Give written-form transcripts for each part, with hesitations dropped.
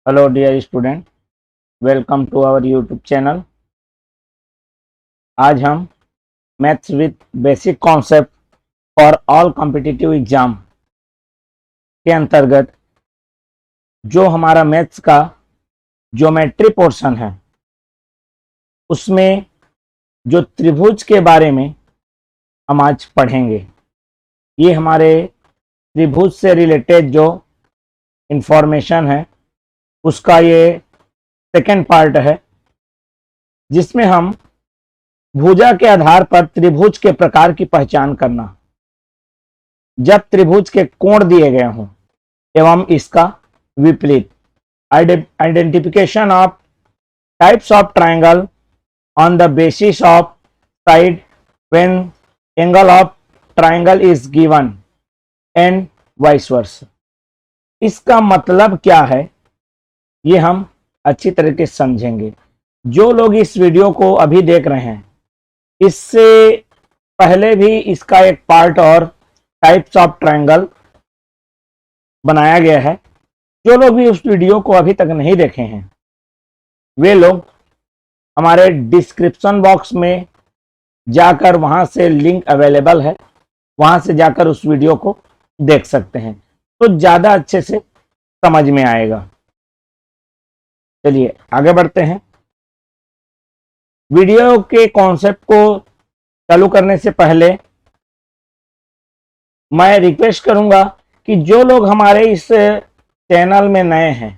Hello dear student, welcome to our YouTube channel. आज हम maths with basic concept for all competitive exam के अंतर्गत जो हमारा मैथ्स का ज्योमेट्री पोर्शन है उसमें जो त्रिभुज के बारे में हम आज पढ़ेंगे। ये हमारे त्रिभुज से रिलेटेड जो इंफॉर्मेशन है उसका ये सेकेंड पार्ट है, जिसमें हम भुजा के आधार पर त्रिभुज के प्रकार की पहचान करना, जब त्रिभुज के कोण दिए गए हों एवं इसका विपरीत, identification of types of triangle on the basis of side when angle of triangle is given and vice versa. इसका मतलब क्या है ये हम अच्छी तरीके से समझेंगे। जो लोग इस वीडियो को अभी देख रहे हैं, इससे पहले भी इसका एक पार्ट और टाइप्स ऑफ ट्रायंगल बनाया गया है। जो लोग भी उस वीडियो को अभी तक नहीं देखे हैं वे लोग हमारे डिस्क्रिप्शन बॉक्स में जाकर, वहां से लिंक अवेलेबल है, वहां से जाकर उस वीडियो को देख सकते हैं तो ज़्यादा अच्छे से समझ में आएगा। चलिए आगे बढ़ते हैं। वीडियो के कॉन्सेप्ट को चालू करने से पहले मैं रिक्वेस्ट करूंगा कि जो लोग हमारे इस चैनल में नए हैं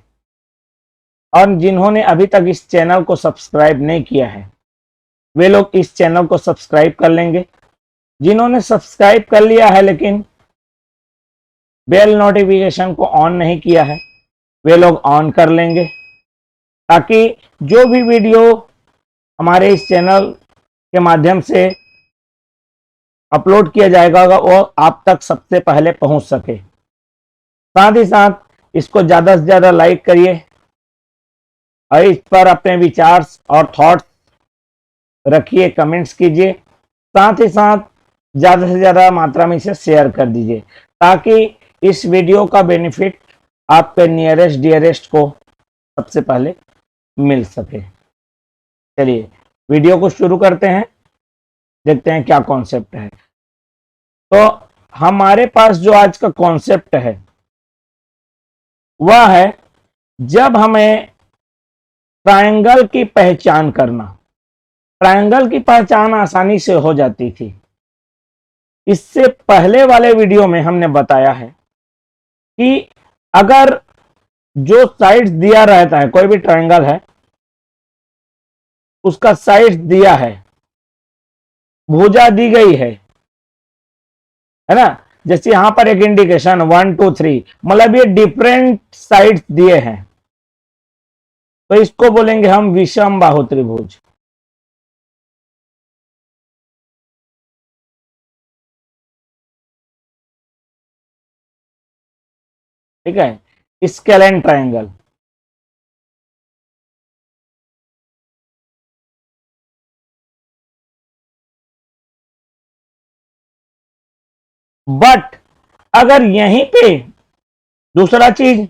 और जिन्होंने अभी तक इस चैनल को सब्सक्राइब नहीं किया है वे लोग इस चैनल को सब्सक्राइब कर लेंगे। जिन्होंने सब्सक्राइब कर लिया है लेकिन बेल नोटिफिकेशन को ऑन नहीं किया है वे लोग ऑन कर लेंगे, ताकि जो भी वीडियो हमारे इस चैनल के माध्यम से अपलोड किया जाएगा वो आप तक सबसे पहले पहुंच सके। साथ ही साथ इसको ज़्यादा से ज़्यादा लाइक करिए और इस पर अपने विचार और थॉट्स रखिए, कमेंट्स कीजिए। साथ ही साथ ज़्यादा से ज़्यादा मात्रा में इसे शेयर कर दीजिए, ताकि इस वीडियो का बेनिफिट आपके नियरेस्ट डियरेस्ट को सबसे पहले मिल सके। चलिए वीडियो को शुरू करते हैं, देखते हैं क्या कॉन्सेप्ट है। तो हमारे पास जो आज का कॉन्सेप्ट है वह है, जब हमें ट्रायंगल की पहचान करना। ट्रायंगल की पहचान आसानी से हो जाती थी। इससे पहले वाले वीडियो में हमने बताया है कि अगर जो साइड्स दिया रहता है, कोई भी ट्रायंगल है उसका साइड्स दिया है, भुजा दी गई है ना, जैसे यहां पर एक इंडिकेशन 1 2 3, मतलब ये डिफरेंट साइड्स दिए हैं, तो इसको बोलेंगे हम विषम बाहु त्रिभुज। ठीक है, स्केलेन ट्रायंगल। बट अगर यहीं पे दूसरा चीज,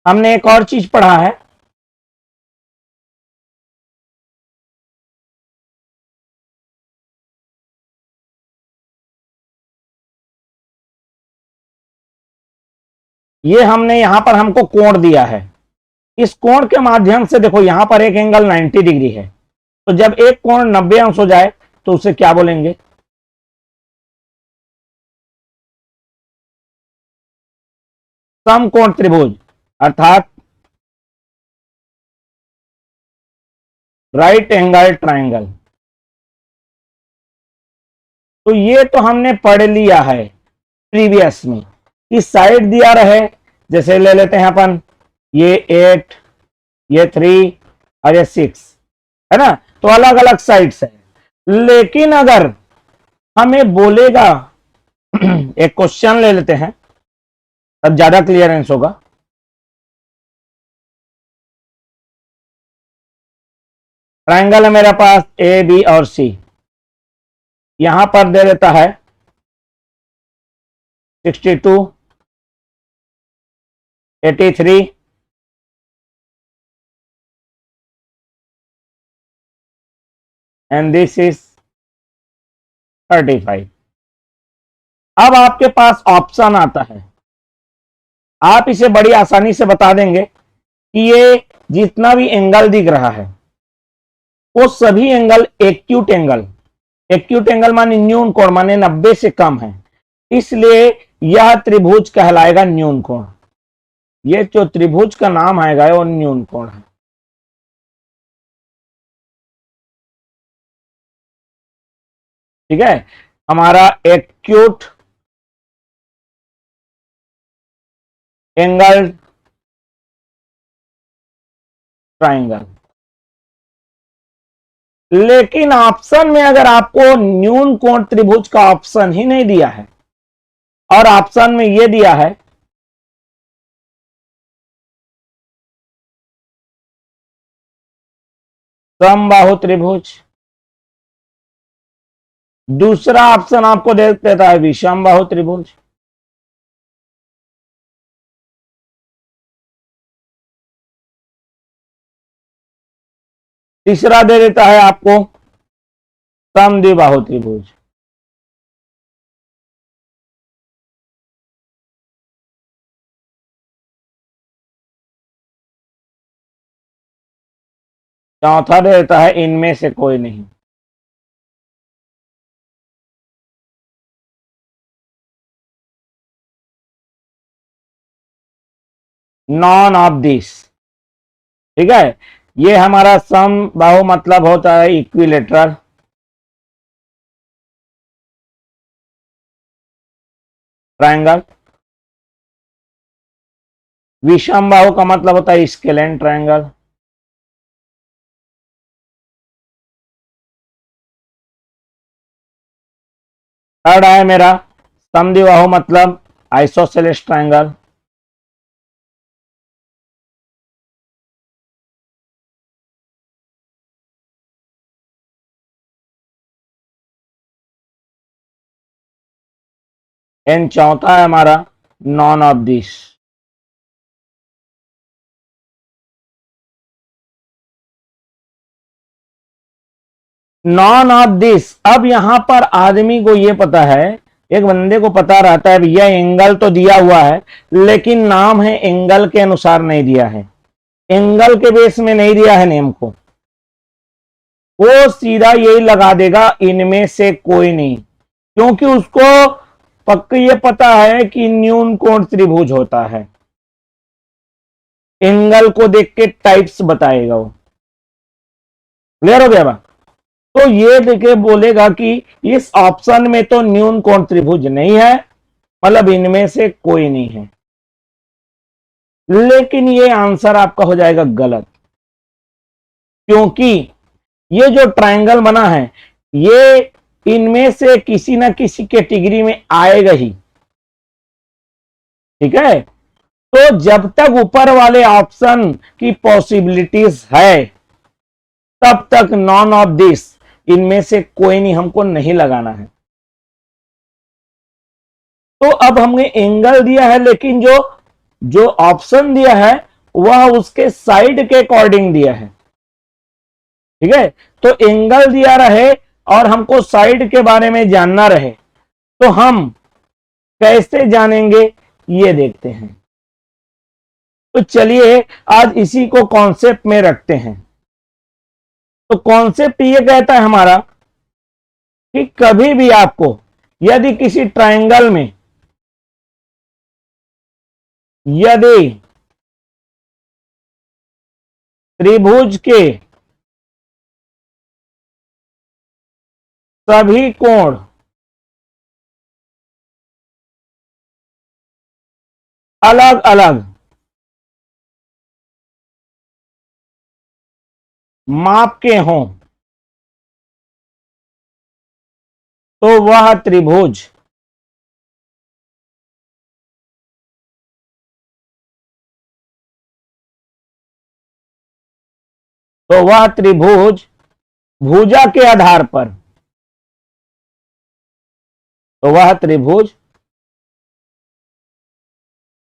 हमने एक और चीज पढ़ा है, ये हमने यहां पर हमको कोण दिया है। इस कोण के माध्यम से देखो, यहां पर एक एंगल 90 डिग्री है, तो जब एक कोण 90 अंश हो जाए तो उसे क्या बोलेंगे? समकोण त्रिभुज, अर्थात राइट एंगल ट्रायंगल। तो ये तो हमने पढ़ लिया है प्रीवियस में कि साइड दिया रहे, जैसे ले लेते हैं अपन ये 8, ये 3 और ये 6 है ना, तो अलग अलग साइड्स है। लेकिन अगर हमें बोलेगा एक क्वेश्चन ले लेते हैं तब ज्यादा क्लियरेंस होगा। ट्रायंगल है मेरे पास ए बी और सी, यहां पर दे देता है 62, 83 and this is 35. अब आपके पास ऑप्शन आता है, आप इसे बड़ी आसानी से बता देंगे कि ये जितना भी एंगल दिख रहा है वो सभी एंगल एक्यूट एंगल माने न्यून कोण, माने 90 से कम है, इसलिए यह त्रिभुज कहलाएगा न्यून कोण। ये जो त्रिभुज का नाम आएगा वो न्यून कोण है। ठीक है, हमारा एक्यूट एंगल ट्राइंगल। लेकिन ऑप्शन में अगर आपको न्यून कोण त्रिभुज का ऑप्शन ही नहीं दिया है और ऑप्शन में यह दिया है समबाहु त्रिभुज, दूसरा ऑप्शन आपको दे देता है विषमबाहु त्रिभुज, तीसरा दे देता है आपको समद्विबाहु त्रिभुज। चौथा दे देता है इनमें से कोई नहीं। None of this. ठीक है, ये हमारा समबाहु मतलब होता है इक्विलेटरल, ट्रायंगल। विषमबाहु का मतलब होता है स्केलेन ट्रायंगल। थर्ड है मेरा समद्विबाहु मतलब आइसोसेलेस ट्रायंगल। एंड चौथा है हमारा non of this. Non of this. अब यहां पर आदमी को यह पता है, एक बंदे को पता रहता है भैया एंगल तो दिया हुआ है लेकिन नाम है एंगल के अनुसार नहीं दिया है, एंगल के बेस में नहीं दिया है नेम को, वो सीधा यही लगा देगा इनमें से कोई नहीं, क्योंकि उसको पक्का ये पता है कि न्यून कोण त्रिभुज होता है। एंगल को देख के टाइप्स बताएगा वो। क्लियर हो गया बा? तो ये देखे बोलेगा कि इस ऑप्शन में तो न्यून कोण त्रिभुज नहीं है, मतलब इनमें से कोई नहीं है। लेकिन ये आंसर आपका हो जाएगा गलत, क्योंकि ये जो ट्रायंगल बना है ये इनमें से किसी ना किसी कैटेगरी में आएगा ही। ठीक है, तो जब तक ऊपर वाले ऑप्शन की पॉसिबिलिटीज है तब तक नॉन ऑफ दिस, इनमें से कोई नहीं, हमको नहीं लगाना है। तो अब हमने एंगल दिया है लेकिन जो जो ऑप्शन दिया है वह उसके साइड के अकॉर्डिंग दिया है। ठीक है, तो एंगल दिया रहे और हमको साइड के बारे में जानना रहे तो हम कैसे जानेंगे ये देखते हैं। तो चलिए आज इसी को कॉन्सेप्ट में रखते हैं। तो कॉन्सेप्ट ये कहता है हमारा कि कभी भी आपको यदि किसी ट्रायंगल में यदि त्रिभुज के सभी कोण अलग अलग माप के हों तो वह त्रिभुज भुजा के आधार पर, तो वह त्रिभुज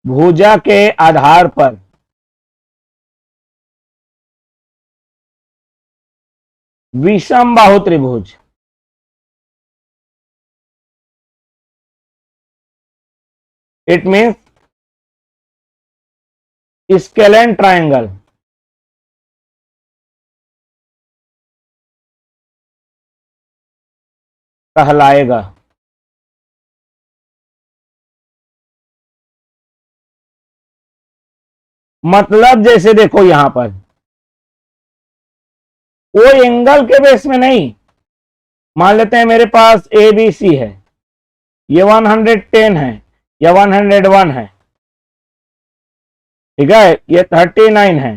भुजा के आधार पर विषम बाहु त्रिभुज, इट मीन्स स्केलेन ट्रायंगल, कहलाएगा। मतलब जैसे देखो यहां पर वो एंगल के बेस में नहीं, मान लेते हैं मेरे पास ए बी सी है, ये 110 है या 101 है, ठीक है, ये 39 है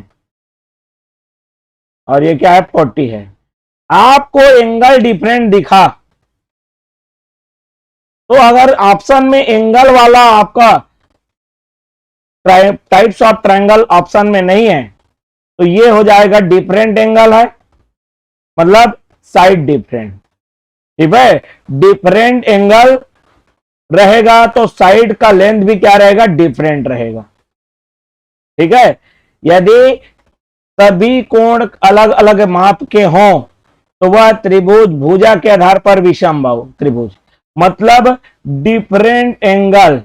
और ये क्या है 40 है। आपको एंगल डिफरेंट दिखा तो अगर ऑप्शन में एंगल वाला आपका टाइप्स ऑफ ट्रायंगल ऑप्शन में नहीं है तो ये हो जाएगा डिफरेंट एंगल है, मतलब साइड डिफरेंट, ठीक है। डिफरेंट एंगल रहेगा तो साइड का लेंथ भी क्या रहेगा, डिफरेंट रहेगा, ठीक है। यदि सभी कोण अलग अलग माप के हों तो वह त्रिभुज भुजा के आधार पर विषमबाहु त्रिभुज, मतलब डिफरेंट एंगल,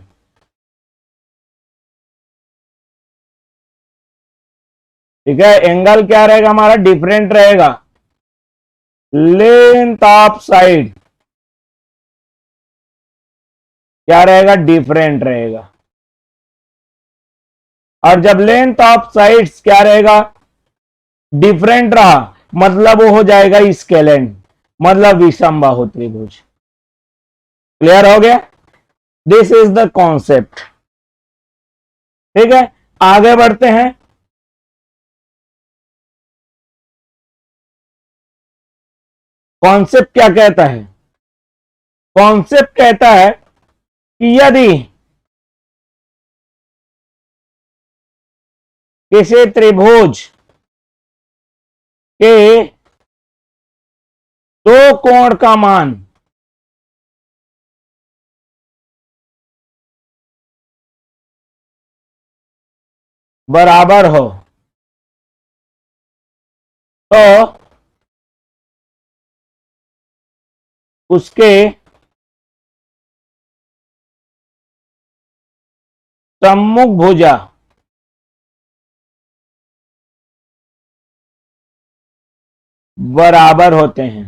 ठीक है। एंगल क्या रहेगा हमारा, डिफरेंट रहेगा। लेंथ ऑफ साइड क्या रहेगा, डिफरेंट रहेगा। और जब लेंथ ऑफ साइड्स क्या रहेगा, डिफरेंट रहा, मतलब वो हो जाएगा स्केलेन, मतलब विषमबाहु त्रिभुज। क्लियर हो गया, दिस इज द कॉन्सेप्ट, ठीक है। आगे बढ़ते हैं। कॉन्सेप्ट क्या कहता है, कॉन्सेप्ट कहता है कि यदि किसी त्रिभुज के दो कोण का मान बराबर हो तो उसके सम्मुख भुजा बराबर होते हैं।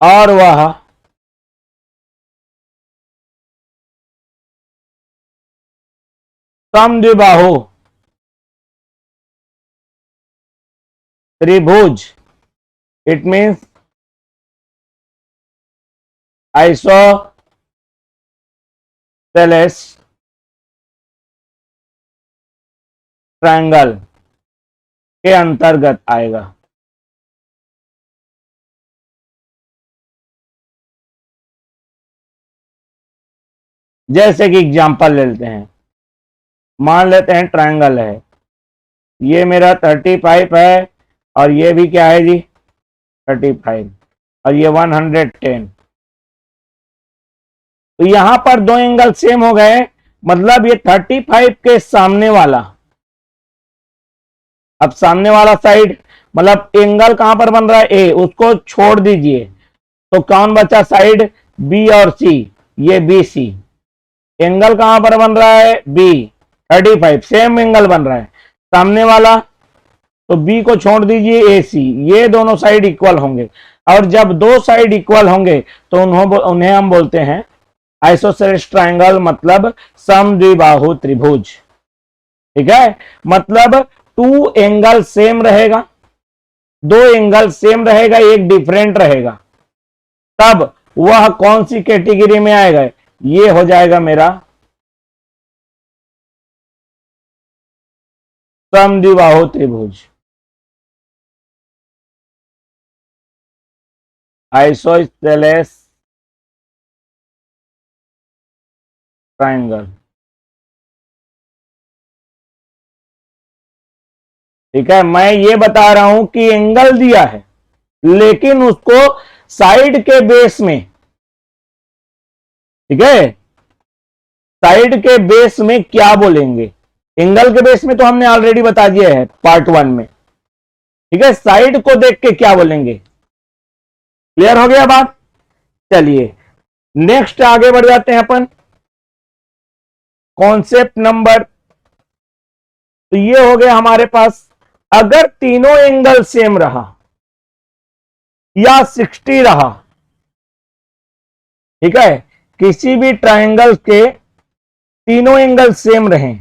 और वह समद्विबाहु त्रिभुज, इट मीन्स आइसोसेलेस ट्रायंगल के अंतर्गत आएगा। जैसे कि एग्जांपल ले लेते हैं, मान लेते हैं ट्रायंगल है, ये मेरा 35 है और ये भी क्या है जी 35 और ये 110, तो यहां पर दो एंगल सेम हो गए, मतलब ये 35 के सामने वाला, अब सामने वाला साइड मतलब एंगल कहां पर बन रहा है, ए, उसको छोड़ दीजिए तो कौन बचा साइड, बी और सी, ये बी सी, एंगल कहां पर बन रहा है, बी 35, सेम एंगल बन रहा है। सामने वाला तो बी को छोड़ दीजिए, ए सी, ये दोनों साइड इक्वल होंगे, और जब दो साइड इक्वल होंगे तो उन्हें हम बोलते हैं आइसोसेलेस ट्रायंगल, मतलब समद्विबाहु त्रिभुज, ठीक है। मतलब टू एंगल सेम रहेगा, दो एंगल सेम रहेगा, एक डिफरेंट रहेगा, तब वह कौन सी कैटेगरी में आएगा, ये हो जाएगा मेरा समद्विबाहु त्रिभुज, आइसोसेलेस ट्रायंगल, ठीक है। मैं ये बता रहा हूं कि एंगल दिया है लेकिन उसको साइड के बेस में, ठीक है, साइड के बेस में क्या बोलेंगे, एंगल के बेस में तो हमने ऑलरेडी बता दिया है पार्ट 1 में, ठीक है। साइड को देख के क्या बोलेंगे, क्लियर हो गया बात। चलिए नेक्स्ट आगे बढ़ जाते हैं अपन, कॉन्सेप्ट नंबर, तो ये हो गया हमारे पास, अगर तीनों एंगल सेम रहा या 60 रहा, ठीक है, किसी भी ट्रायंगल के तीनों एंगल सेम रहें,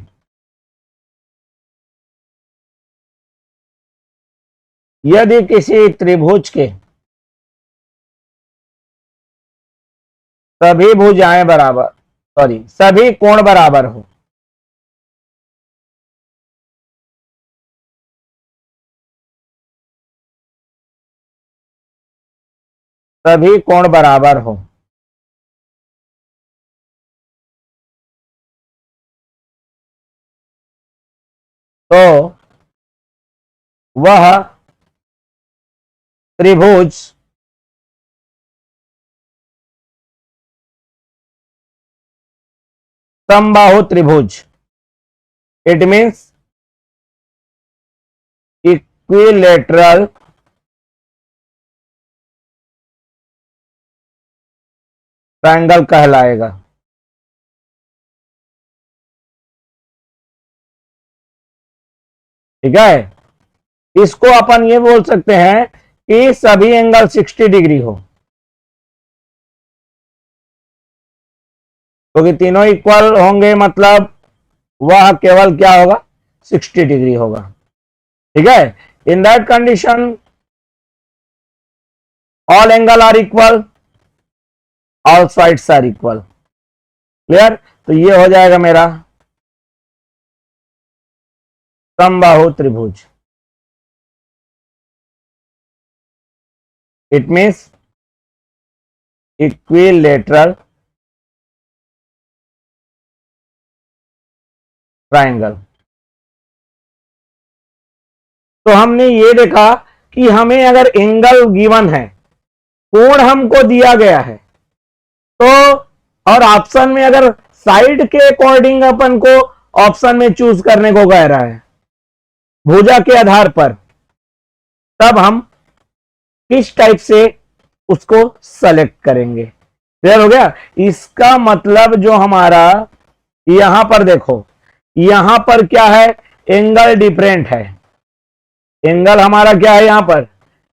यदि किसी त्रिभुज के सभी भुजाएं बराबर, सभी कोण बराबर हो, सभी कोण बराबर हो, तो वह त्रिभुज समबाहु त्रिभुज, इट मीन्स इक्विलेटरल ट्रायंगल कहलाएगा। ठीक है, इसको अपन ये बोल सकते हैं कि सभी एंगल 60 डिग्री हो, क्योंकि तो तीनों इक्वल होंगे, मतलब वह केवल क्या होगा, 60 डिग्री होगा। ठीक है, in that condition all angle are equal, all sides are equal. Clear, तो ये हो जाएगा मेरा समबाहु त्रिभुज। It means equilateral triangle. तो हमने ये देखा कि हमें अगर एंगल गिवन है, कोण हमको दिया गया है, तो और ऑप्शन में अगर साइड के अकॉर्डिंग अपन को ऑप्शन में चूज करने को कह रहा है भुजा के आधार पर, तब हम किस टाइप से उसको सेलेक्ट करेंगे। क्लियर हो गया। इसका मतलब जो हमारा यहां पर देखो, यहां पर क्या है, एंगल डिफरेंट है, एंगल हमारा क्या है, यहां पर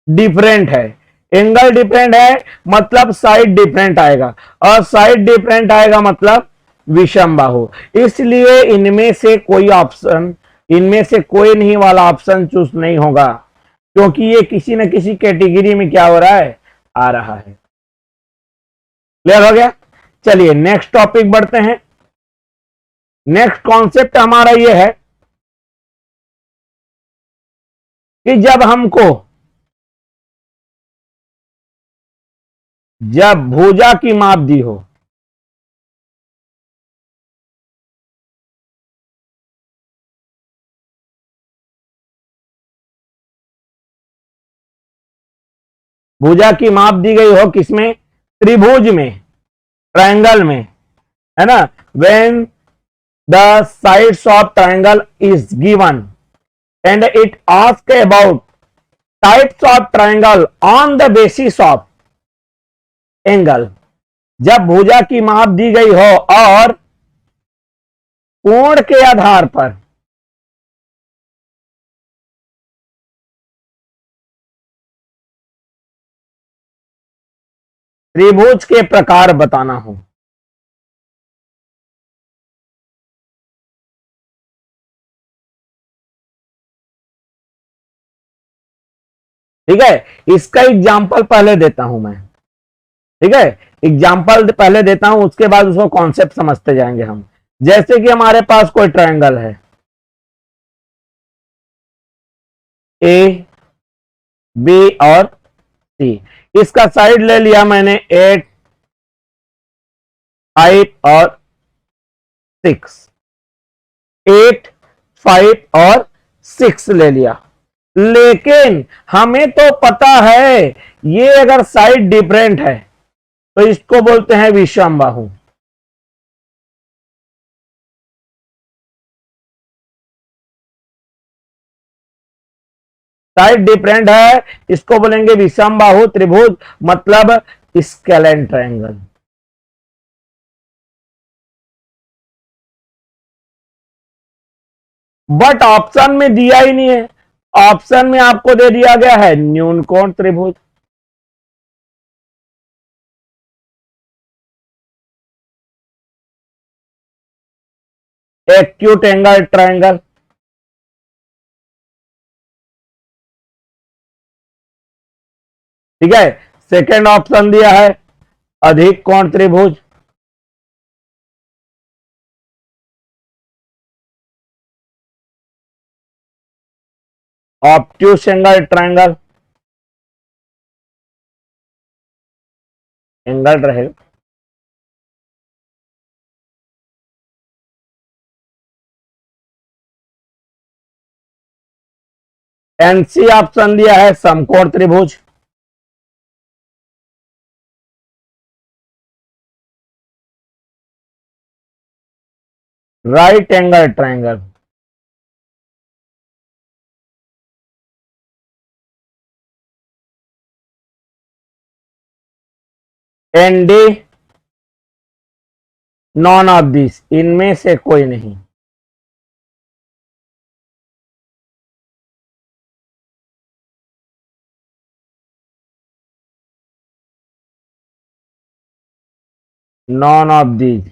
डिफरेंट है, एंगल डिफरेंट है मतलब साइड डिफरेंट आएगा, और साइड डिफरेंट आएगा मतलब विषम बाहु। इसलिए इनमें से कोई ऑप्शन, इनमें से कोई नहीं वाला ऑप्शन चूज नहीं होगा, क्योंकि ये किसी न किसी कैटेगरी में क्या हो रहा है, आ रहा है। क्लियर हो गया। चलिए नेक्स्ट टॉपिक बढ़ते हैं। नेक्स्ट कॉन्सेप्ट हमारा ये है कि जब भुजा की माप दी हो, भुजा की माप दी गई हो किसमें, त्रिभुज में, ट्रायंगल में, है ना। When the sides of triangle is given and it ask about types of triangle on the basis of angle. जब भुजा की माप दी गई हो और कोण के आधार पर त्रिभुज के प्रकार बताना हो, ठीक है। इसका एग्जाम्पल पहले देता हूं मैं, ठीक है, एग्जाम्पल पहले देता हूं, उसके बाद उसको कॉन्सेप्ट समझते जाएंगे हम। जैसे कि हमारे पास कोई ट्रायंगल है ए, बी और सी, इसका साइड ले लिया मैंने 8, 5 और 6, 8, 5 और 6 ले लिया। लेकिन हमें तो पता है ये अगर साइड डिफरेंट है तो इसको बोलते हैं विषम बाहु। साइड डिफरेंट है, इसको बोलेंगे विषमबाहु त्रिभुज, मतलब स्केलेन ट्रायंगल। बट ऑप्शन में दिया ही नहीं है, ऑप्शन में आपको दे दिया गया है न्यून कोण त्रिभुज। एक्यूट एंगल ट्रायंगल, ठीक है। सेकेंड ऑप्शन दिया है अधिक कोण त्रिभुज, ऑब्ट्यूस एंगल ट्रायंगल, एंगल रहेगा। एनसी ऑप्शन दिया है समकोण त्रिभुज, राइट एंगल ट्रायंगल, एनडी नॉन ऑफ दिस, इनमें से कोई नहीं। None of these.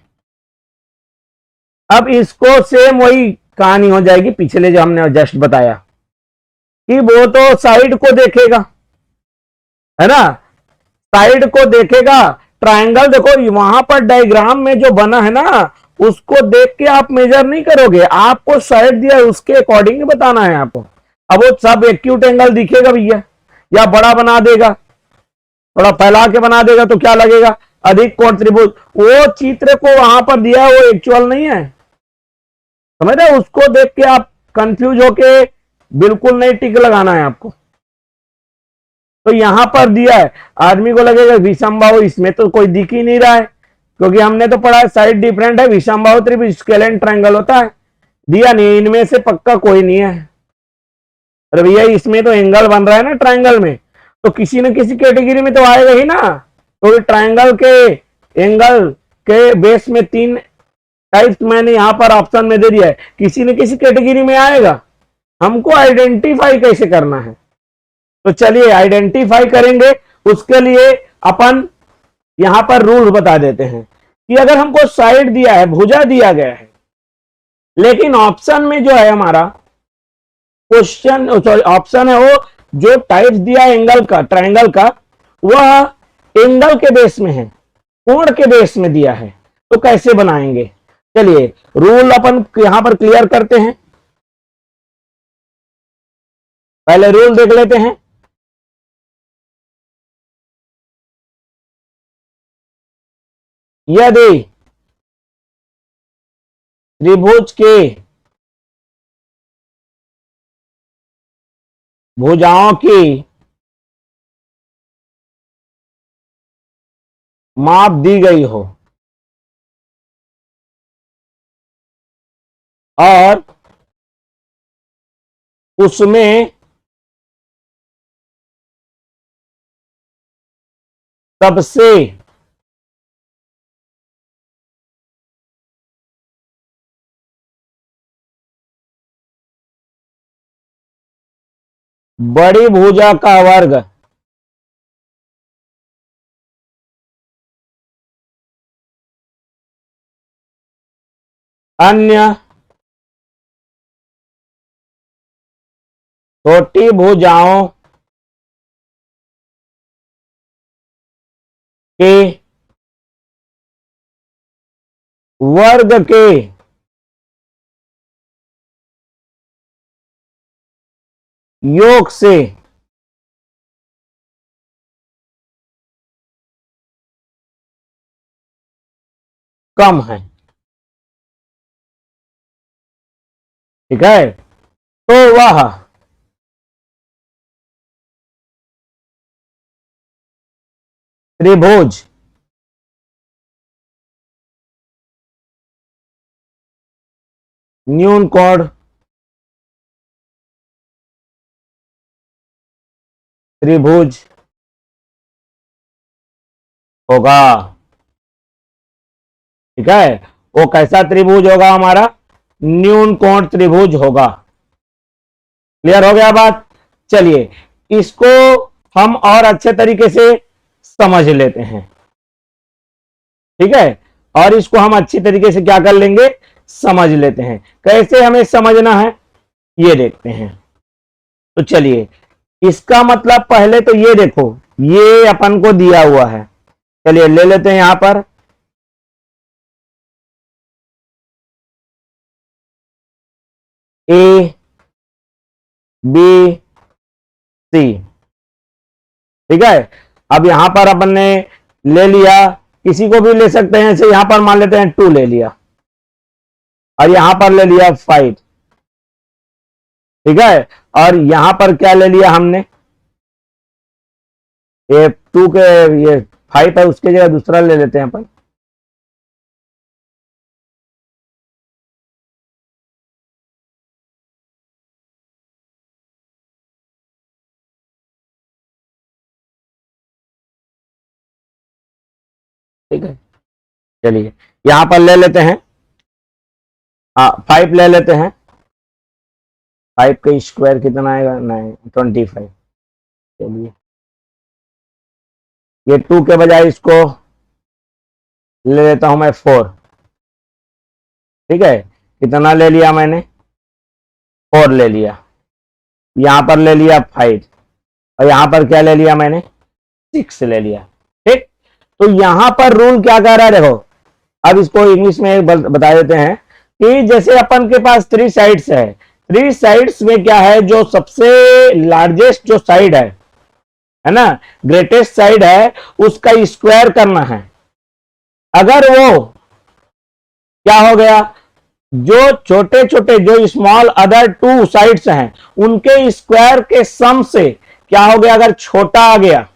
अब इसको सेम वही कहानी हो जाएगी पिछले जो हमने जस्ट बताया कि वो तो साइड को देखेगा, है ना, साइड को देखेगा। ट्रायंगल देखो वहां पर डायग्राम में जो बना है ना, उसको देख के आप मेजर नहीं करोगे, आपको साइड दिया है उसके अकॉर्डिंग बताना है आपको। अब वो सब एक्यूट एंगल दिखेगा भैया, या बड़ा बना देगा, थोड़ा फैला के बना देगा तो क्या लगेगा अधिक कोण त्रिभुज। वो चित्र को वहां पर दिया है वो एक्चुअल नहीं है, समझ रहे, उसको देख के आप कंफ्यूज होके बिल्कुल नहीं टिक लगाना है आपको। तो यहां पर दिया है, आदमी को लगेगा विषमबाहु, इसमें तो कोई दिख ही नहीं रहा है, क्योंकि हमने तो पढ़ा है साइड डिफरेंट है, विषमबाहु त्रिभुज स्केलेन ट्रायंगल होता है। दिया नहीं, इनमें से पक्का कोई नहीं है। अरे भैया इसमें तो एंगल बन रहा है ना ट्रायंगल में, तो किसी न किसी कैटेगरी में तो आएगा ही ना। तो ट्रायंगल के एंगल के बेस में तीन टाइप्स मैंने यहां पर ऑप्शन में दे दिया है, किसी न किसी कैटेगरी में आएगा। हमको आइडेंटिफाई कैसे करना है, तो चलिए आइडेंटिफाई करेंगे। उसके लिए अपन यहां पर रूल बता देते हैं कि अगर हमको साइड दिया है, भुजा दिया गया है, लेकिन ऑप्शन में जो है हमारा क्वेश्चन, सॉरी ऑप्शन है वो जो टाइप्स दिया है एंगल का, ट्रायंगल का, वह एंगल के बेस में है, कोण के बेस में दिया है, तो कैसे बनाएंगे। चलिए रूल अपन यहां पर क्लियर करते हैं, पहले रूल देख लेते हैं। यदि त्रिभुज के भुजाओं की माप दी गई हो और उसमें सबसे बड़ी भुजा का वर्ग अन्य छोटी भुजाओं के वर्ग के योग से कम है, ठीक है। तो वह त्रिभुज न्यून कोण त्रिभुज होगा। ठीक है, वो कैसा त्रिभुज होगा? हमारा न्यून कोण त्रिभुज होगा। क्लियर हो गया बात? चलिए इसको हम और अच्छे तरीके से समझ लेते हैं। ठीक है, और इसको हम अच्छी तरीके से क्या कर लेंगे? समझ लेते हैं। कैसे हमें समझना है ये देखते हैं। तो चलिए, इसका मतलब पहले तो ये देखो, ये अपन को दिया हुआ है। चलिए ले लेते हैं यहां पर ए बी सी। ठीक है, अब यहां पर अपन ने ले लिया, किसी को भी ले सकते हैं, ऐसे यहां पर मान लेते हैं 2 ले लिया, और यहां पर ले लिया 5। ठीक है, और यहां पर क्या ले लिया हमने? ये 2 के, ये 5 है, उसके जगह दूसरा ले लेते हैं अपन। ठीक है, चलिए यहां पर ले लेते हैं, हाँ 5 ले लेते हैं। 5 का स्क्वायर कितना आएगा? 25। चलिए, ये 2 के बजाय इसको ले लेता हूं मैं 4। ठीक है, कितना ले लिया मैंने? 4 ले लिया। यहां पर ले लिया 5, और यहां पर क्या ले लिया मैंने? 6 ले लिया। ठीक, तो यहां पर रूल क्या कह रहा है देखो, अब इसको इंग्लिश में बता देते हैं कि जैसे अपन के पास 3 साइड्स है, 3 साइड्स में क्या है, जो सबसे लार्जेस्ट जो साइड है ना, ग्रेटेस्ट साइड है, उसका स्क्वायर करना है। अगर वो क्या हो गया, जो छोटे छोटे जो स्मॉल अदर 2 साइड्स हैं, उनके स्क्वायर के सम से क्या हो गया, अगर छोटा आ गया,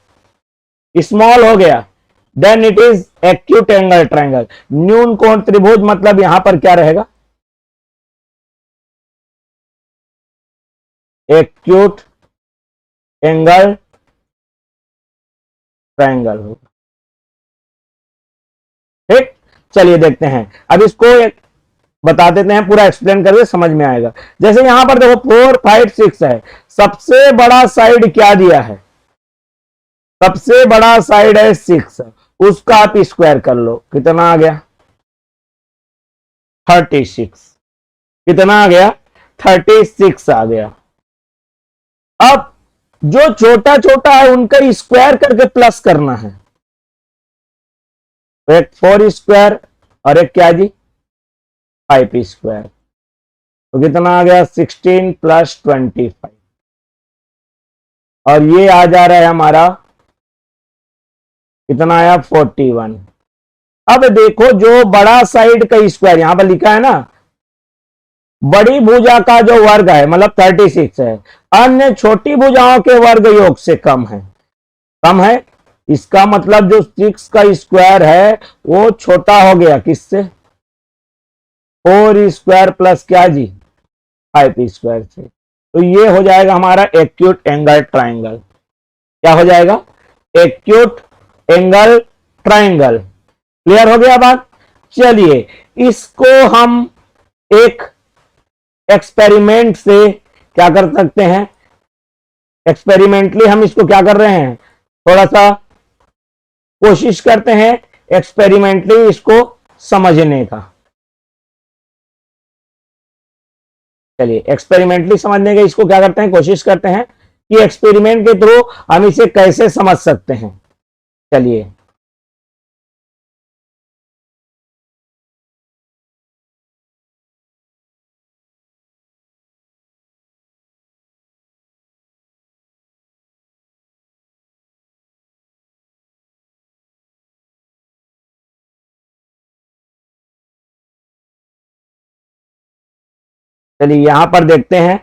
स्मॉल हो गया, then it is acute angle triangle. न्यून कोण त्रिभुज मतलब यहां पर क्या रहेगा? एक्यूट एंगल ट्राइंगल होगा। ठीक, चलिए देखते हैं, अब इसको एक बता देते हैं, पूरा एक्सप्लेन करके समझ में आएगा। जैसे यहां पर देखो 4 5 6 है, सबसे बड़ा साइड क्या दिया है? सबसे बड़ा साइड है 6, उसका आप स्क्वायर कर लो, कितना आ गया? 36। कितना आ गया? 36 आ गया। अब जो छोटा छोटा है उनका स्क्वायर करके प्लस करना है, तो एक 4 स्क्वायर और एक क्या जी? 5 स्क्वायर। तो कितना आ गया? 16 प्लस 25, और ये आ जा रहा है हमारा, कितना आया? 41। अब देखो, जो बड़ा साइड का स्क्वायर यहां पर लिखा है ना, बड़ी भुजा का जो वर्ग है मतलब 36 है, अन्य छोटी भुजाओं के वर्ग योग से कम है। कम है, इसका मतलब जो 6 का स्क्वायर है वो छोटा हो गया, किससे? 4 स्क्वायर प्लस क्या जी? 5 स्क्वायर से। तो ये हो जाएगा हमारा एक्यूट एंगल ट्राइंगल। क्या हो जाएगा? Acute angle triangle. क्लियर हो गया बात? चलिए इसको हम एक एक्सपेरिमेंट से क्या कर सकते हैं? एक्सपेरिमेंटली हम इसको क्या कर रहे हैं, थोड़ा सा कोशिश करते हैं एक्सपेरिमेंटली इसको समझने का। चलिए एक्सपेरिमेंटली समझने का इसको क्या करते हैं, कोशिश करते हैं कि एक्सपेरिमेंट के थ्रू हम इसे कैसे समझ सकते हैं। चलिए, चलिए यहां पर देखते हैं,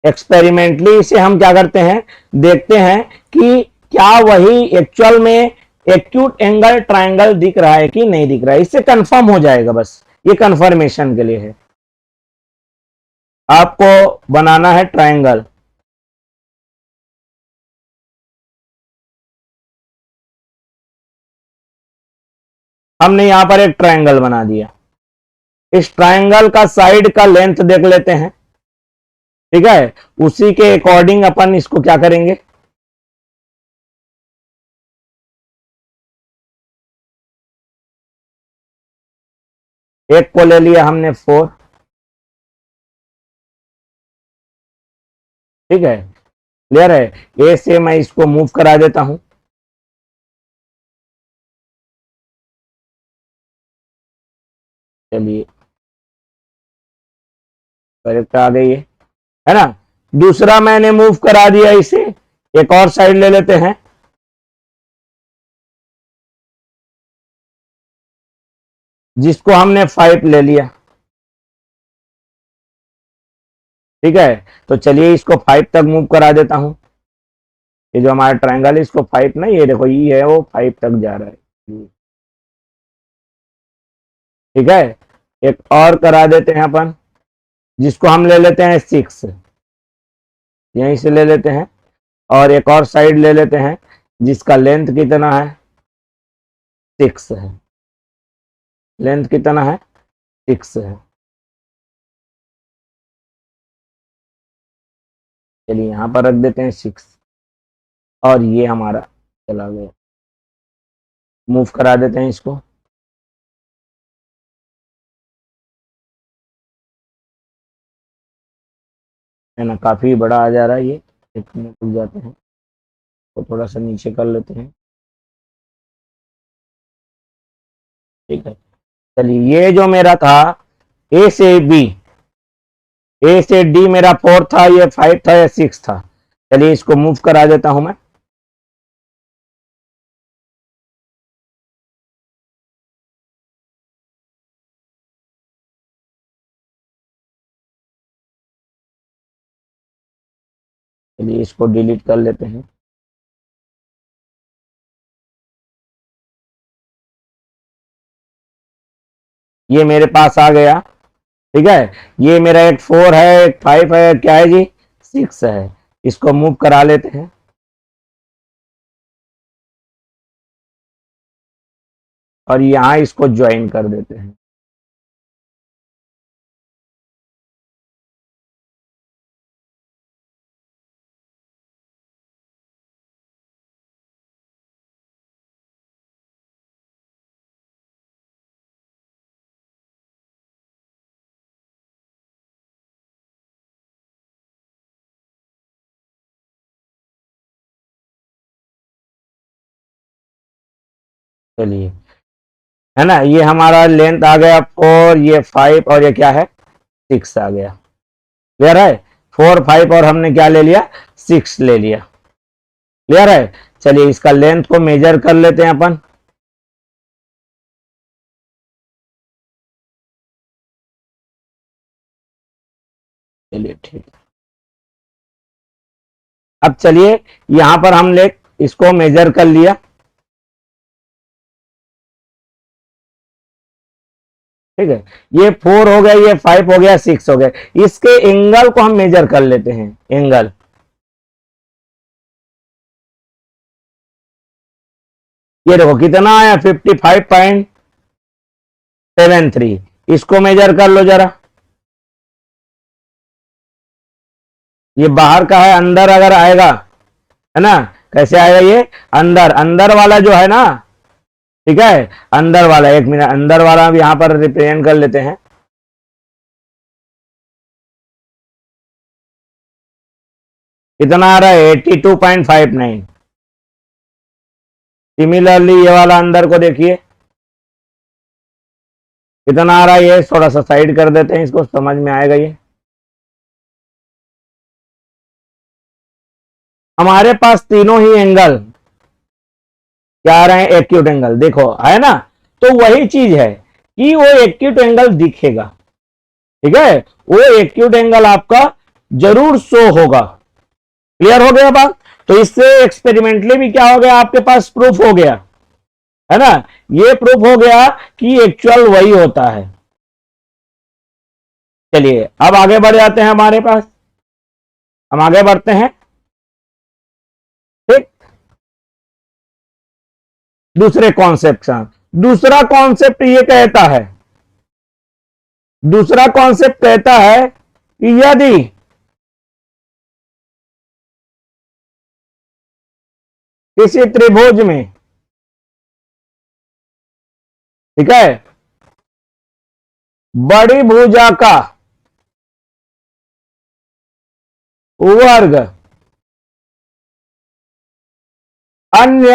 एक्सपेरिमेंटली इसे हम क्या करते हैं, देखते हैं कि क्या वही एक्चुअल में एक्यूट एंगल ट्रायंगल दिख रहा है कि नहीं दिख रहा है। इससे कंफर्म हो जाएगा, बस ये कंफर्मेशन के लिए है। आपको बनाना है ट्रायंगल। हमने यहां पर एक ट्रायंगल बना दिया। इस ट्रायंगल का साइड का लेंथ देख लेते हैं, ठीक है। उसी के अकॉर्डिंग अपन इसको क्या करेंगे, एक को ले लिया हमने 4, ठीक है। क्लियर है। ए से मैं इसको मूव करा देता हूं, चलिए करेक्ट आ गई है ना। दूसरा मैंने मूव करा दिया इसे, एक और साइड ले लेते हैं, जिसको हमने 5 ले लिया, ठीक है। तो चलिए इसको 5 तक मूव करा देता हूं। ये जो हमारा ट्रायंगल है इसको 5 ना, ये देखो ये है वो 5 तक जा रहा है, ठीक है। एक और करा देते हैं अपन, जिसको हम ले लेते हैं 6, यहीं से ले लेते हैं। और एक और साइड ले लेते हैं जिसका लेंथ कितना है, 6 है। लेंथ कितना है, 6 है। चलिए यहां पर रख देते हैं 6, और ये हमारा चला गया। मूव करा देते हैं इसको, है ना, काफी बड़ा आ जा रहा है ये, एक मिनट रुक जाते हैं, तो थोड़ा सा नीचे कर लेते हैं, ठीक है। चलिए ये जो मेरा था ए से बी, ए से डी मेरा 4 था, ये 5 था, या 6 था। चलिए इसको मूव करा देता हूं मैं, चलिए इसको डिलीट कर लेते हैं। ये मेरे पास आ गया, ठीक है। ये मेरा एक 4 है, एक 5 है, क्या है जी, 6 है। इसको मूव करा लेते हैं, और यहां इसको ज्वाइन कर देते हैं। चलिए, है ना, ये हमारा लेंथ आ गया 4, ये 5, और ये क्या है, 6 आ गया। क्लियर है। 4, 5 और हमने क्या ले लिया, 6 ले लिया। क्लियर है। चलिए इसका लेंथ को मेजर कर लेते हैं अपन। चलिए ठीक है। अब चलिए यहां पर हमने इसको मेजर कर लिया, ठीक है। ये 4 हो गया, ये 5 हो गया, 6 हो गया। इसके एंगल को हम मेजर कर लेते हैं, एंगल। ये देखो कितना आया, 55.73। इसको मेजर कर लो जरा। ये बाहर का है, अंदर अगर आएगा, है ना, कैसे आएगा ये, अंदर, अंदर वाला जो है ना, ठीक है। अंदर वाला, एक मिनट, अंदर वाला हम यहां पर रिप्रेजेंट कर लेते हैं। कितना आ रहा है, 82.59। सिमिलरली ये वाला अंदर को देखिए कितना आ रहा है, ये थोड़ा सा साइड कर देते हैं, इसको समझ में आएगा ये। हमारे पास तीनों ही एंगल क्या आ रहे हैं, एक्यूट एंगल, देखो है ना। तो वही चीज है कि वो एक्यूट एंगल दिखेगा, ठीक है। वो एक्यूट एंगल आपका जरूर शो होगा। क्लियर हो गया बात? तो इससे एक्सपेरिमेंटली भी क्या हो गया, आपके पास प्रूफ हो गया, है ना। ये प्रूफ हो गया कि एक्चुअल वही होता है। चलिए अब आगे बढ़ जाते हैं, हमारे पास हम आगे बढ़ते हैं। ठीक, दूसरे कॉन्सेप्ट का दूसरा कॉन्सेप्ट ये कहता है, दूसरा कॉन्सेप्ट कहता है कि यदि किसी त्रिभुज में, ठीक है, बड़ी भुजा का वर्ग अन्य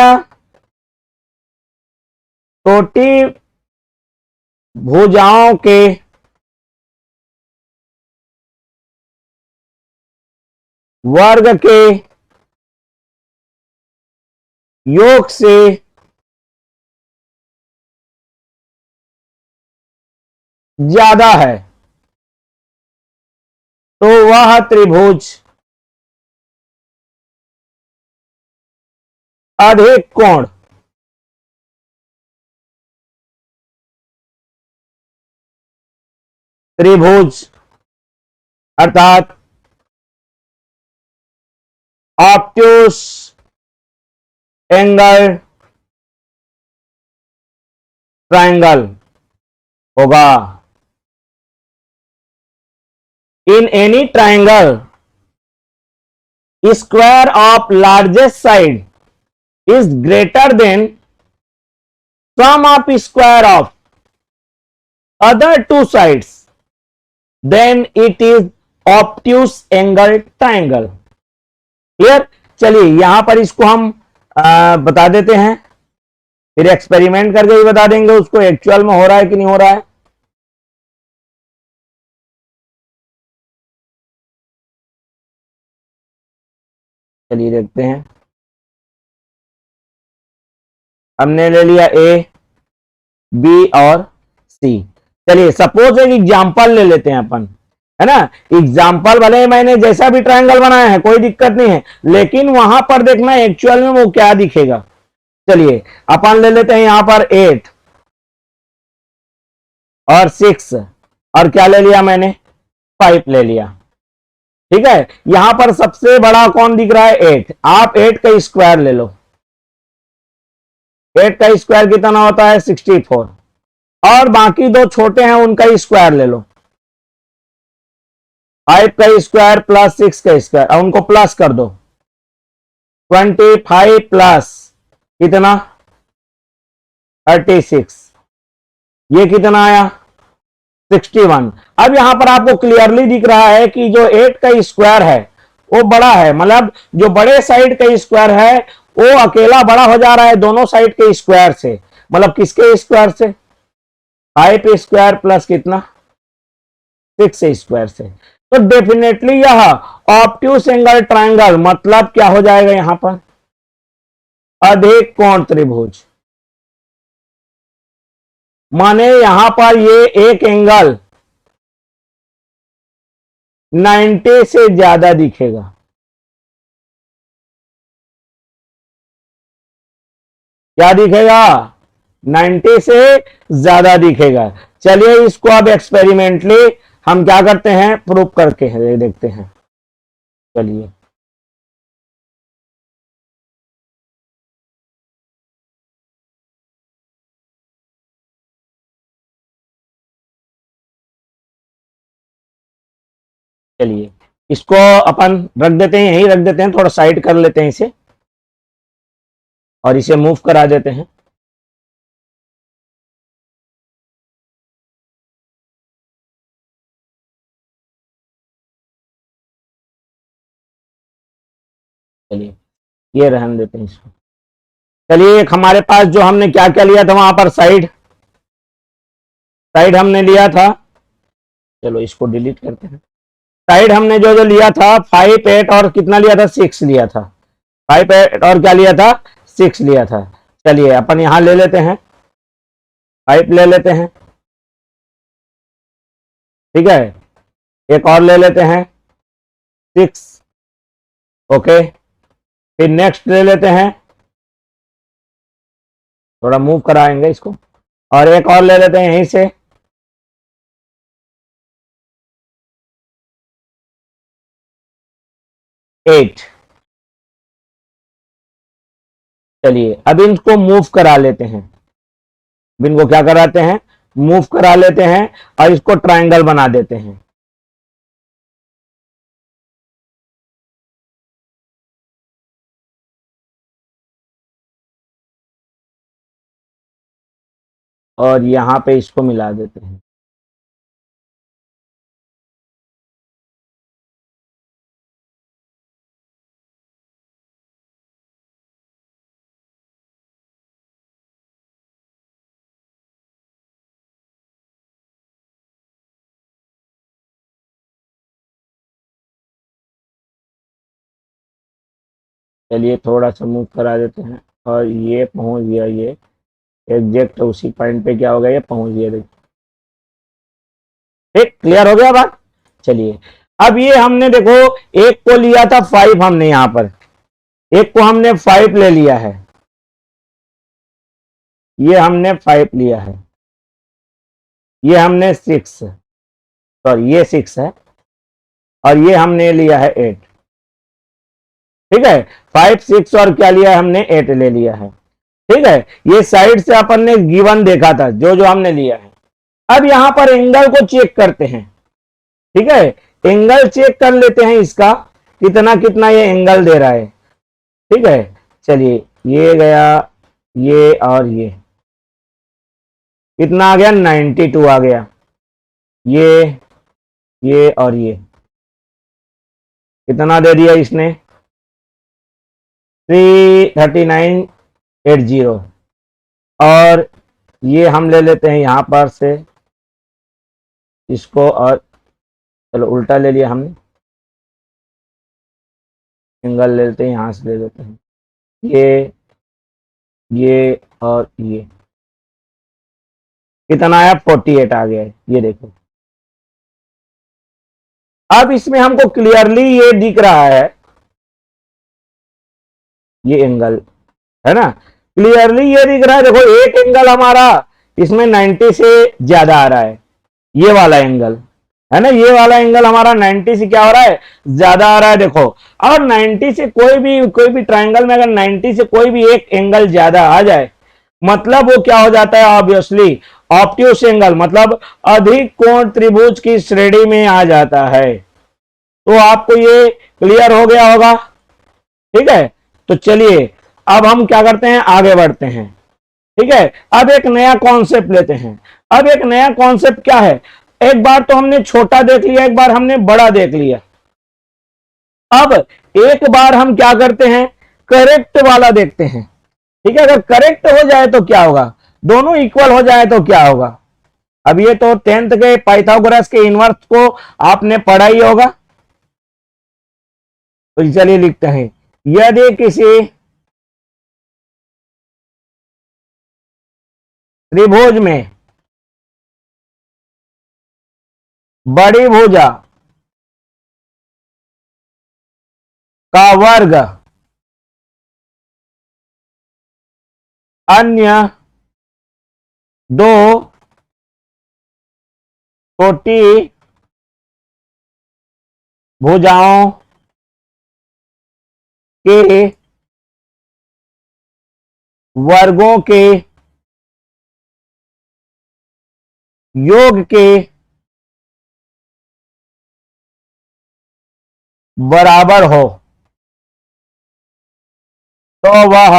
छोटी भुजाओं के वर्ग के योग से ज्यादा है, तो वह त्रिभुज अधिक कोण त्रिभुज अर्थात ऑब्ट्यूस एंगल ट्रायंगल होगा। In any triangle square of largest side is greater than sum of square of other two sides, then it is obtuse angle triangle. Clear? चलिए यहां पर इसको हम बता देते हैं, फिर एक्सपेरिमेंट करके भी बता देंगे उसको एक्चुअल में हो रहा है कि नहीं हो रहा है। चलिए देखते हैं। हमने ले लिया ए, बी और सी। चलिए सपोज एक एग्जांपल ले लेते हैं अपन, है ना। एग्जांपल भले मैंने जैसा भी ट्रायंगल बनाया है कोई दिक्कत नहीं है, लेकिन वहां पर देखना एक्चुअल में वो क्या दिखेगा। चलिए अपन ले लेते हैं यहां पर 8 और 6 और क्या ले लिया मैंने, 5 ले लिया। ठीक है, यहां पर सबसे बड़ा कौन दिख रहा है, 8। आप 8 का स्क्वायर ले लो, 8 का स्क्वायर कितना होता है, 64। और बाकी दो छोटे हैं उनका स्क्वायर ले लो, 5 का स्क्वायर प्लस 6 का स्क्वायर, और उनको प्लस कर दो। 25 प्लस कितना, 36, ये कितना आया, 61। अब यहां पर आपको क्लियरली दिख रहा है कि जो 8 का स्क्वायर है वो बड़ा है, मतलब जो बड़े साइड का स्क्वायर है वो अकेला बड़ा हो जा रहा है दोनों साइड के स्क्वायर से। मतलब किसके स्क्वायर से, 5 स्क्वायर प्लस कितना, 6 स्क्वायर से। तो डेफिनेटली यह ऑब्ट्यूस एंगल ट्रायंगल मतलब क्या हो जाएगा, यहां पर अधिक कोण त्रिभुज। माने यहां पर ये एक एंगल 90 से ज्यादा दिखेगा। क्या दिखेगा, 90 से ज्यादा दिखेगा। चलिए इसको अब एक्सपेरिमेंटली हम क्या करते हैं, प्रूव करके देखते हैं। चलिए चलिए इसको अपन रख देते हैं, यहीं रख देते हैं, थोड़ा साइड कर लेते हैं इसे और इसे मूव करा देते हैं। चलिए ये रहने देते हैं इसको। चलिए एक हमारे पास जो हमने क्या क्या लिया था वहां पर, साइड साइड हमने लिया था, चलो इसको डिलीट करते हैं। साइड हमने जो जो लिया था 5, 8 और कितना लिया था, 6 लिया था। 5, 8 और क्या लिया था, 6 लिया था। चलिए अपन यहां ले लेते हैं, 5 ले लेते हैं, ठीक है, एक और ले लेते हैं 6। ओके, फिर नेक्स्ट ले लेते हैं, थोड़ा मूव कराएंगे इसको, और एक और ले लेते हैं यहीं से, 8। चलिए अब इनको मूव करा लेते हैं, इनको क्या कराते हैं, मूव करा लेते हैं और इसको ट्रायंगल बना देते हैं। और यहां पे इसको मिला देते हैं। चलिए थोड़ा सा मूव करा देते हैं और ये पहुंच गया, ये एग्जैक्ट उसी पॉइंट पे क्या हो गया, ये पहुंच गया। देखिए ठीक, क्लियर हो गया बात। चलिए अब ये हमने देखो, एक को लिया था 5, हमने यहां पर एक को हमने 5 ले लिया है, ये हमने 5 लिया है, ये हमने 6, सॉरी ये 6 है, और ये हमने लिया है 8। ठीक है, 5 6 और क्या लिया है हमने, 8 ले लिया है। ठीक है, ये साइड से अपन ने गिवन देखा था जो जो हमने लिया है। अब यहां पर एंगल को चेक करते हैं। ठीक है, एंगल चेक कर लेते हैं इसका, कितना कितना ये एंगल दे रहा है। ठीक है, चलिए ये गया, ये और ये कितना आ गया, 92 आ गया। ये और ये कितना दे दिया इसने, 33980। और ये हम ले लेते हैं यहां पर से इसको, और चलो उल्टा ले लिया हमने, एंगल ले लेते हैं, यहां से ले लेते हैं ये और ये कितना आया, 48 आ गया है। ये देखो, अब इसमें हमको क्लियरली ये दिख रहा है, ये एंगल है ना, क्लियरली ये दिख रहा है। देखो एक एंगल हमारा इसमें 90 से ज्यादा आ रहा है, ये वाला एंगल है ना, ये वाला एंगल हमारा 90 से क्या हो रहा है, ज्यादा आ रहा है। देखो, और 90 से कोई भी ट्रायंगल में अगर 90 से कोई भी एक एंगल ज्यादा आ जाए, मतलब वो क्या हो जाता है, ऑब्वियसली ऑब्ट्यूस एंगल, मतलब अधिक कोण त्रिभुज की श्रेणी में आ जाता है। तो आपको ये क्लियर हो गया होगा। ठीक है, तो चलिए अब हम क्या करते हैं, आगे बढ़ते हैं। ठीक है, अब एक नया कॉन्सेप्ट लेते हैं। अब एक नया कॉन्सेप्ट क्या है, एक बार तो हमने छोटा देख लिया, एक बार हमने बड़ा देख लिया। अब एक बार हम क्या करते हैं, करेक्ट वाला देखते हैं। ठीक है, अगर करेक्ट हो जाए तो क्या होगा, दोनों इक्वल हो जाए तो क्या होगा। अब ये तो 10th के पाइथागोरस के इनवर्स को आपने पढ़ा ही होगा। तो चलिए लिखते हैं, यदि किसी त्रिभुज में बड़ी भुजा का वर्ग अन्य दो छोटी भुजाओं के वर्गों के योग के बराबर हो तो वह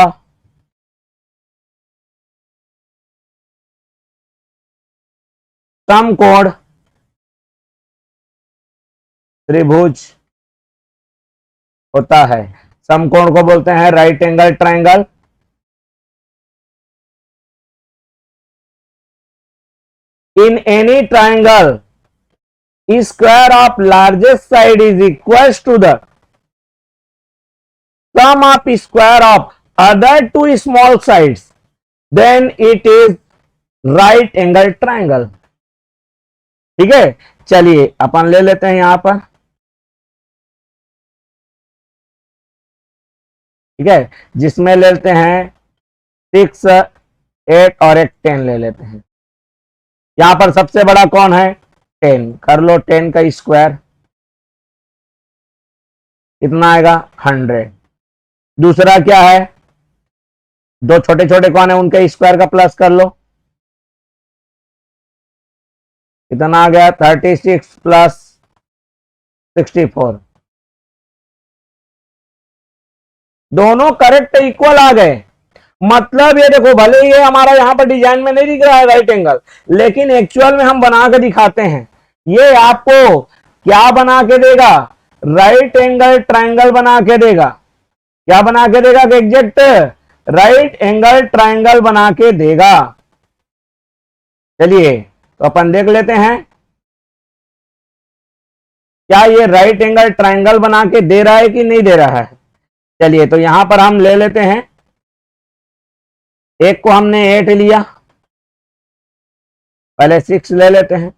समकोण त्रिभुज होता है। समकोण को बोलते हैं right angle triangle. In any triangle square of largest side is equal to the sum of square of other two small sides, then it is right angle triangle। ठीक है, चलिए अपन ले लेते हैं यहां पर, ठीक है, जिसमें ले लेते हैं 6, 8 और एक 10 ले लेते हैं। यहां पर सबसे बड़ा कौन है? 10। कर लो 10 का स्क्वायर, कितना आएगा? 100। दूसरा क्या है? दो छोटे छोटे कौन है, उनके स्क्वायर का प्लस कर लो, कितना आ गया? 36 प्लस 64। दोनों करेक्ट इक्वल आ गए। मतलब ये देखो, भले ये हमारा यहां पर डिजाइन में नहीं दिख रहा है राइट एंगल, लेकिन एक्चुअल में हम बना के दिखाते हैं। ये आपको क्या बना के देगा? राइट एंगल ट्रायंगल बना के देगा। क्या बना के देगा? एग्जैक्ट राइट एंगल ट्रायंगल बना के देगा। चलिए तो अपन देख लेते हैं, क्या ये राइट एंगल ट्रायंगल बना के दे रहा है कि नहीं दे रहा है। चलिए तो यहां पर हम ले लेते हैं, एक को हमने 8 लिया, पहले 6 ले लेते हैं,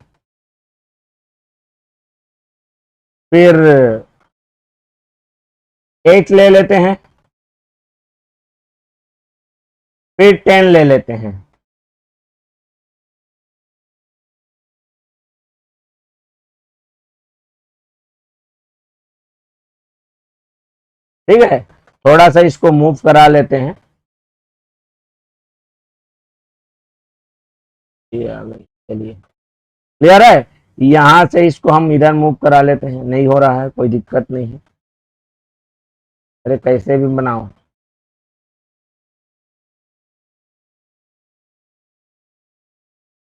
फिर 8 ले लेते हैं, फिर 10 ले लेते हैं। ठीक है, थोड़ा सा इसको मूव करा लेते हैं। ये आ गई, चलिए क्लियर है। यहां से इसको हम इधर मूव करा लेते हैं, नहीं हो रहा है, कोई दिक्कत नहीं है। अरे कैसे भी बनाओ,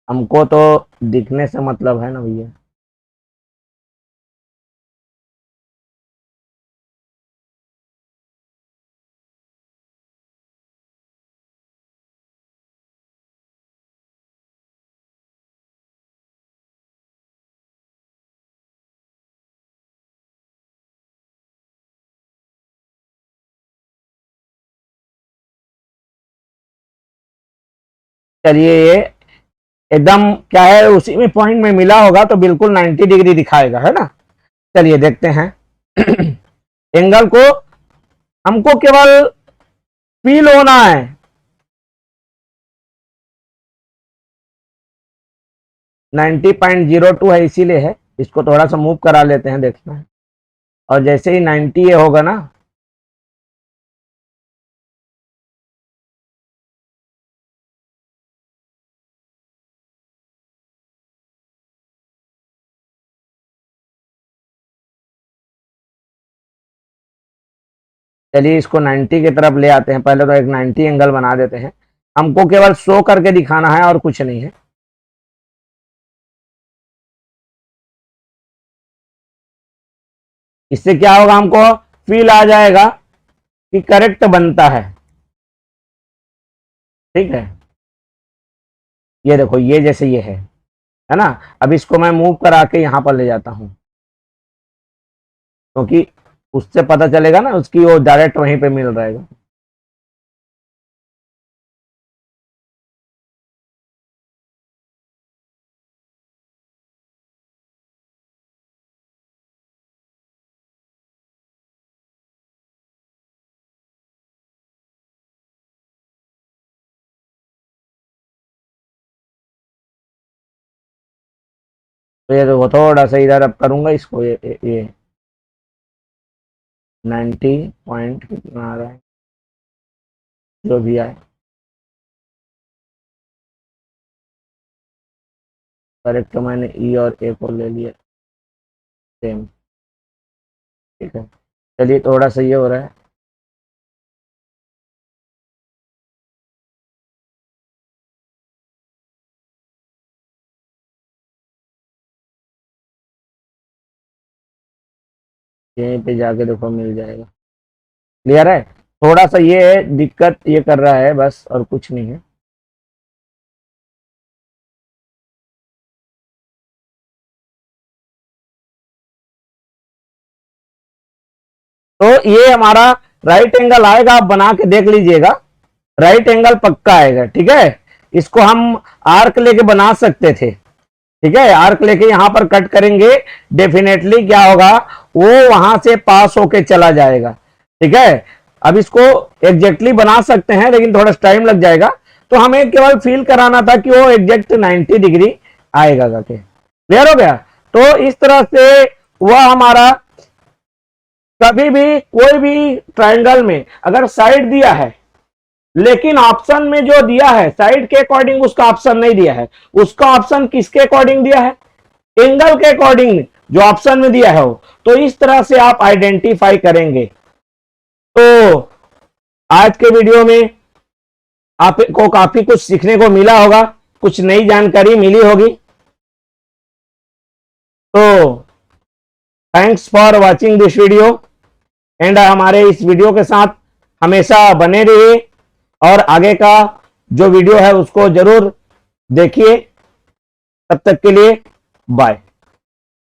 हमको तो दिखने से मतलब है ना भैया। चलिए ये एकदम क्या है, उसी में पॉइंट में मिला होगा तो बिल्कुल 90 डिग्री दिखाएगा, है ना। चलिए देखते हैं। एंगल को हमको केवल फील होना है। नाइन्टी 90.02 है, इसीलिए है। इसको थोड़ा सा मूव करा लेते हैं, देखना है। और जैसे ही 90 ये होगा ना, चलिए इसको 90 की तरफ ले आते हैं। पहले तो एक 90 एंगल बना देते हैं, हमको केवल शो करके दिखाना है और कुछ नहीं है। इससे क्या होगा, हमको फील आ जाएगा कि करेक्ट बनता है। ठीक है, ये देखो, ये जैसे ये है ना। अब इसको मैं मूव करा के यहां पर ले जाता हूं, क्योंकि उससे पता चलेगा ना, उसकी वो डायरेक्ट वहीं पे मिल रहेगा। तो ये देखो, थोड़ा सा इधर अब करूंगा इसको, ये 90 पॉइंट कितना आ रहा है, जो भी आए करेक्ट। तो मैंने ई और ए को ले लिया सेम। ठीक है, चलिए थोड़ा सा ये हो रहा है। यहीं पे जाके देखो मिल जाएगा। क्लियर है। थोड़ा सा ये दिक्कत ये कर रहा है बस, और कुछ नहीं है। तो ये हमारा राइट एंगल आएगा, आप बना के देख लीजिएगा, राइट एंगल पक्का आएगा। ठीक है, इसको हम आर्क लेके बना सकते थे। ठीक है, आर्क लेके यहां पर कट करेंगे, डेफिनेटली क्या होगा, वो वहां से पास होके चला जाएगा। ठीक है, अब इसको एग्जैक्टली बना सकते हैं लेकिन थोड़ा टाइम लग जाएगा, तो हमें केवल फील कराना था कि वो एग्जैक्ट 90 डिग्री आएगा करके। क्लियर हो गया? तो इस तरह से वह हमारा कभी भी कोई भी ट्रायंगल में अगर साइड दिया है लेकिन ऑप्शन में जो दिया है साइड के अकॉर्डिंग उसका ऑप्शन नहीं दिया है, उसका ऑप्शन किसके अकॉर्डिंग दिया है? एंगल के अकॉर्डिंग जो ऑप्शन में दिया है वो। तो इस तरह से आप आइडेंटिफाई करेंगे। तो आज के वीडियो में आपको काफी कुछ सीखने को मिला होगा, कुछ नई जानकारी मिली होगी। तो thanks for watching this video and हमारे इस वीडियो के साथ हमेशा बने रहिए और आगे का जो वीडियो है उसको जरूर देखिए। तब तक के लिए बाय।